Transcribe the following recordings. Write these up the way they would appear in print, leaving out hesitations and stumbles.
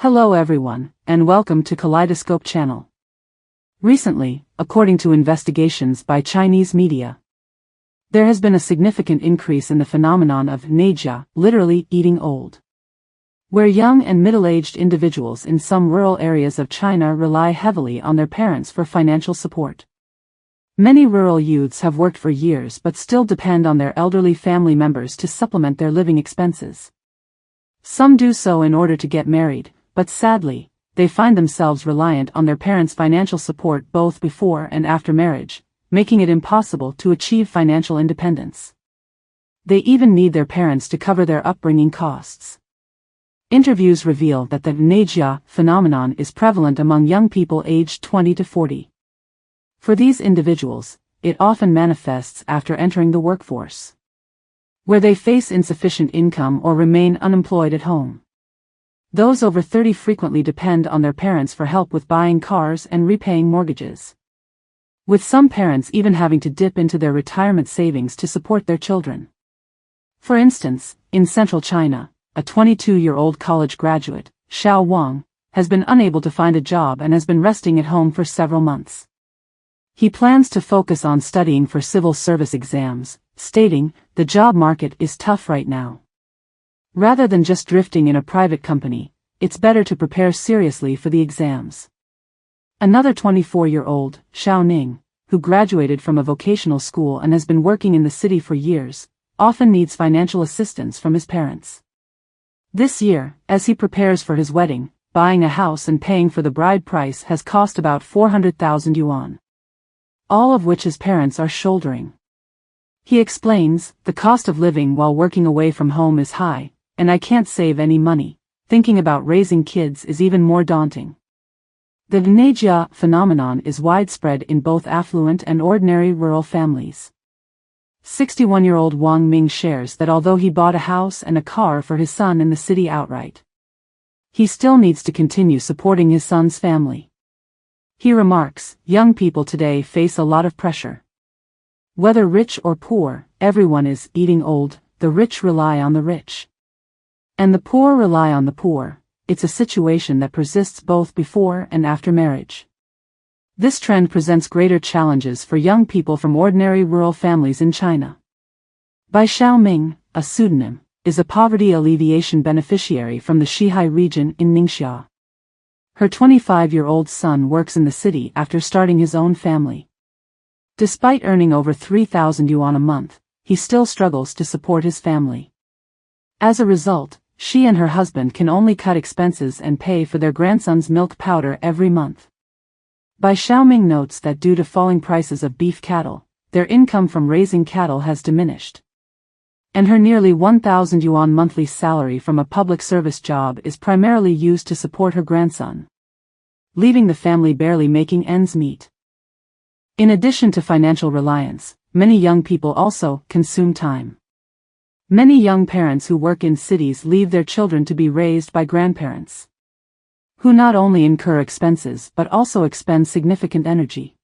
Hello everyone, and welcome to Kaleidoscope Channel. Recently, according to investigations by Chinese media, there has been a significant increase in the phenomenon of neijia, literally eating old, where young and middle-aged individuals in some rural areas of China rely heavily on their parents for financial support. Many rural youths have worked for years but still depend on their elderly family members to supplement their living expenses. Some do so in order to get married, but sadly, they find themselves reliant on their parents' financial support both before and after marriage, making it impossible to achieve financial independence. They even need their parents to cover their upbringing costs. Interviews reveal that the neijia phenomenon is prevalent among young people aged 20 to 40. For these individuals, it often manifests after entering the workforce, where they face insufficient income or remain unemployed at home. Those over 30 frequently depend on their parents for help with buying cars and repaying mortgages, with some parents even having to dip into their retirement savings to support their children. For instance, in central China, a 22-year-old college graduate, Xiao Wang, has been unable to find a job and has been resting at home for several months. He plans to focus on studying for civil service exams, stating, "The job market is tough right now. Rather than just drifting in a private company, it's better to prepare seriously for the exams." Another 24-year-old, Xiao Ning, who graduated from a vocational school and has been working in the city for years, often needs financial assistance from his parents. This year, as he prepares for his wedding, buying a house and paying for the bride price has cost about 400,000 yuan, all of which his parents are shouldering. He explains, "The cost of living while working away from home is high, and I can't save any money. Thinking about raising kids is even more daunting." The neijia phenomenon is widespread in both affluent and ordinary rural families. 61-year-old Wang Ming shares that although he bought a house and a car for his son in the city outright, he still needs to continue supporting his son's family. He remarks, "Young people today face a lot of pressure. Whether rich or poor, everyone is eating old. The rich rely on the rich, and the poor rely on the poor. It's a situation that persists both before and after marriage." This trend presents greater challenges for young people from ordinary rural families in China. Bai Xiaoming, a pseudonym, is a poverty alleviation beneficiary from the Xihai region in Ningxia. Her 25-year-old son works in the city after starting his own family. Despite earning over 3,000 yuan a month, he still struggles to support his family. As a result, she and her husband can only cut expenses and pay for their grandson's milk powder every month. Bai Xiaoming notes that due to falling prices of beef cattle, their income from raising cattle has diminished, and her nearly 1,000 yuan monthly salary from a public service job is primarily used to support her grandson, leaving the family barely making ends meet. In addition to financial reliance, many young people also consume time. Many young parents who work in cities leave their children to be raised by grandparents, who not only incur expenses but also expend significant energy.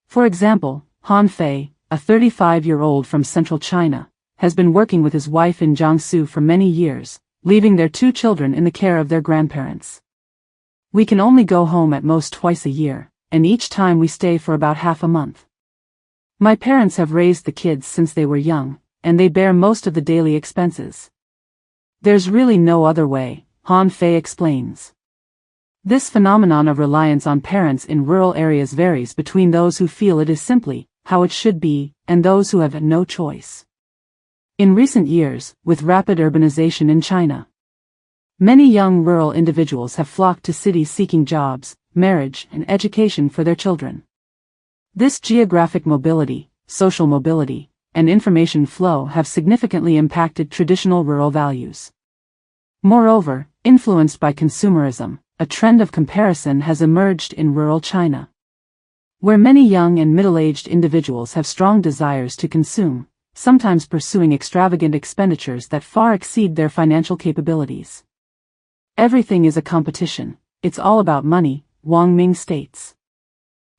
For example, Han Fei, a 35-year-old from central China, has been working with his wife in Jiangsu for many years, leaving their two children in the care of their grandparents. "We can only go home at most twice a year, and each time we stay for about half a month. My parents have raised the kids since they were young, and they bear most of the daily expenses. There's really no other way," Han Fei explains. This phenomenon of reliance on parents in rural areas varies between those who feel it is simply how it should be, and those who have no choice. In recent years, with rapid urbanization in China, many young rural individuals have flocked to cities seeking jobs, marriage, and education for their children. This geographic mobility, social mobility, and information flow have significantly impacted traditional rural values. Moreover, influenced by consumerism, a trend of comparison has emerged in rural China, where many young and middle-aged individuals have strong desires to consume, sometimes pursuing extravagant expenditures that far exceed their financial capabilities. "Everything is a competition. It's all about money," Wang Ming states.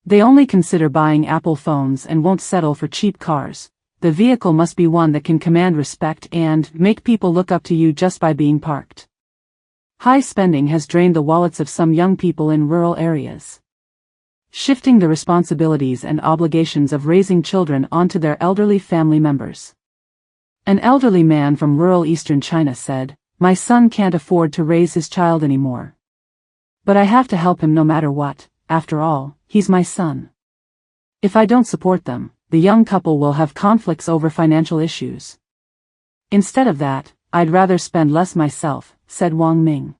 They only consider buying Apple phones and won't settle for cheap cars. The vehicle must be one that can command respect and make people look up to you just by being parked. High spending has drained the wallets of some young people in rural areas, shifting the responsibilities and obligations of raising children onto their elderly family members. An elderly man from rural eastern China said, "My son can't afford to raise his child anymore. But I have to help him no matter what, after all, he's my son. If I don't support them, the young couple will have conflicts over financial issues. Instead of that, I'd rather spend less myself," said Wang Ming.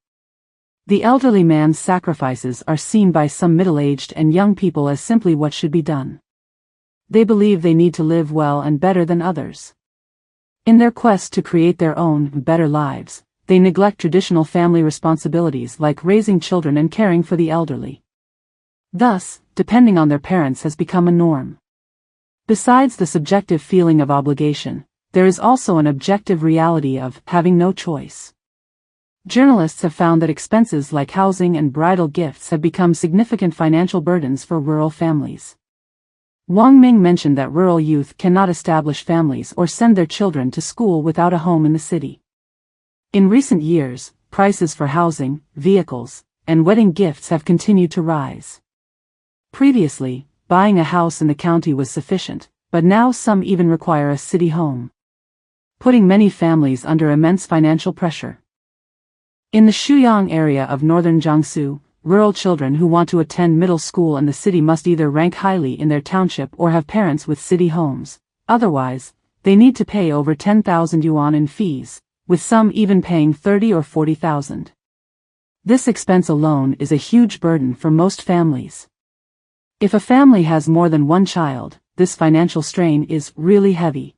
The elderly man's sacrifices are seen by some middle-aged and young people as simply what should be done. They believe they need to live well and better than others. In their quest to create their own, better lives, they neglect traditional family responsibilities like raising children and caring for the elderly. Thus, depending on their parents has become a norm. Besides the subjective feeling of obligation, there is also an objective reality of having no choice. Journalists have found that expenses like housing and bridal gifts have become significant financial burdens for rural families. Wang Ming mentioned that rural youth cannot establish families or send their children to school without a home in the city. In recent years, prices for housing, vehicles, and wedding gifts have continued to rise. Previously, buying a house in the county was sufficient, but now some even require a city home, putting many families under immense financial pressure. In the Shuyang area of northern Jiangsu, rural children who want to attend middle school in the city must either rank highly in their township or have parents with city homes. Otherwise, they need to pay over 10,000 yuan in fees, with some even paying 30 or 40,000. This expense alone is a huge burden for most families. If a family has more than one child, this financial strain is really heavy.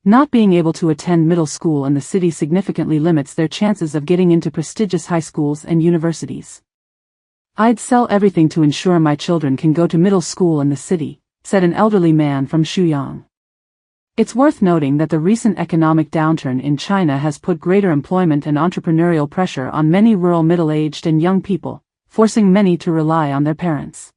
Not being able to attend middle school in the city significantly limits their chances of getting into prestigious high schools and universities. "I'd sell everything to ensure my children can go to middle school in the city," said an elderly man from Shuyang. It's worth noting that the recent economic downturn in China has put greater employment and entrepreneurial pressure on many rural middle-aged and young people, forcing many to rely on their parents.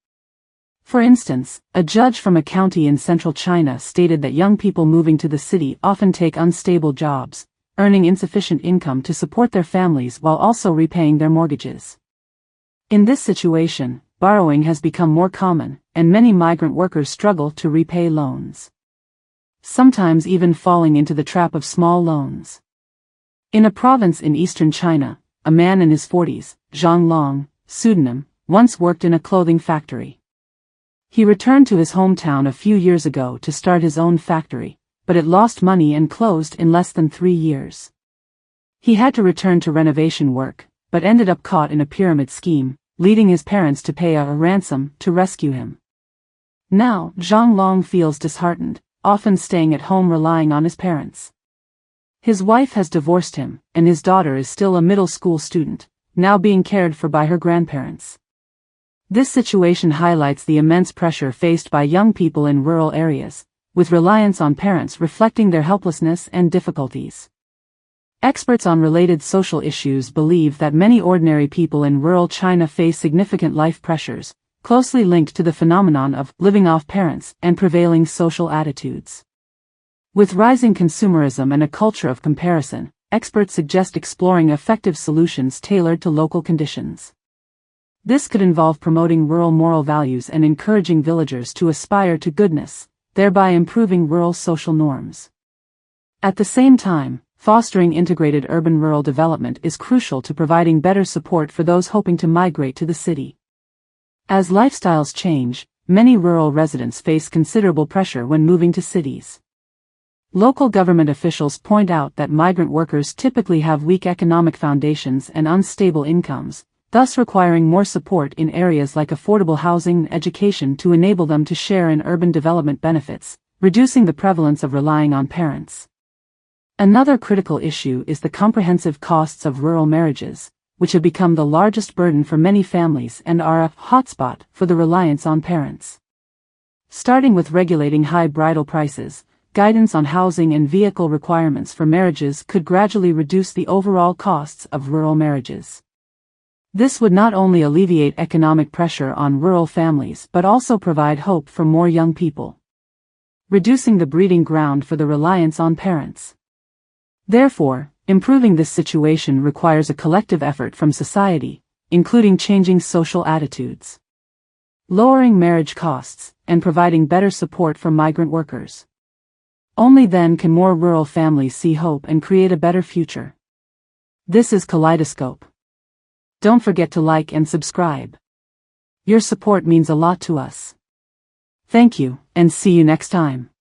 For instance, a judge from a county in central China stated that young people moving to the city often take unstable jobs, earning insufficient income to support their families while also repaying their mortgages. In this situation, borrowing has become more common, and many migrant workers struggle to repay loans, sometimes even falling into the trap of small loans. In a province in eastern China, a man in his 40s, Zhang Long, pseudonym, once worked in a clothing factory. He returned to his hometown a few years ago to start his own factory, but it lost money and closed in less than 3 years. He had to return to renovation work, but ended up caught in a pyramid scheme, leading his parents to pay a ransom to rescue him. Now, Zhang Long feels disheartened, often staying at home relying on his parents. His wife has divorced him, and his daughter is still a middle school student, now being cared for by her grandparents. This situation highlights the immense pressure faced by young people in rural areas, with reliance on parents reflecting their helplessness and difficulties. Experts on related social issues believe that many ordinary people in rural China face significant life pressures, closely linked to the phenomenon of living off parents and prevailing social attitudes. With rising consumerism and a culture of comparison, experts suggest exploring effective solutions tailored to local conditions. This could involve promoting rural moral values and encouraging villagers to aspire to goodness, thereby improving rural social norms. At the same time, fostering integrated urban-rural development is crucial to providing better support for those hoping to migrate to the city. As lifestyles change, many rural residents face considerable pressure when moving to cities. Local government officials point out that migrant workers typically have weak economic foundations and unstable incomes, thus requiring more support in areas like affordable housing and education to enable them to share in urban development benefits, reducing the prevalence of relying on parents. Another critical issue is the comprehensive costs of rural marriages, which have become the largest burden for many families and are a hotspot for the reliance on parents. Starting with regulating high bridal prices, guidance on housing and vehicle requirements for marriages could gradually reduce the overall costs of rural marriages. This would not only alleviate economic pressure on rural families but also provide hope for more young people, reducing the breeding ground for the reliance on parents. Therefore, Improving this situation requires a collective effort from society, including changing social attitudes, lowering marriage costs, and providing better support for migrant workers. Only then can more rural families see hope and create a better future. This is Kaleidoscope. Don't forget to like and subscribe. Your support means a lot to us. Thank you, and see you next time.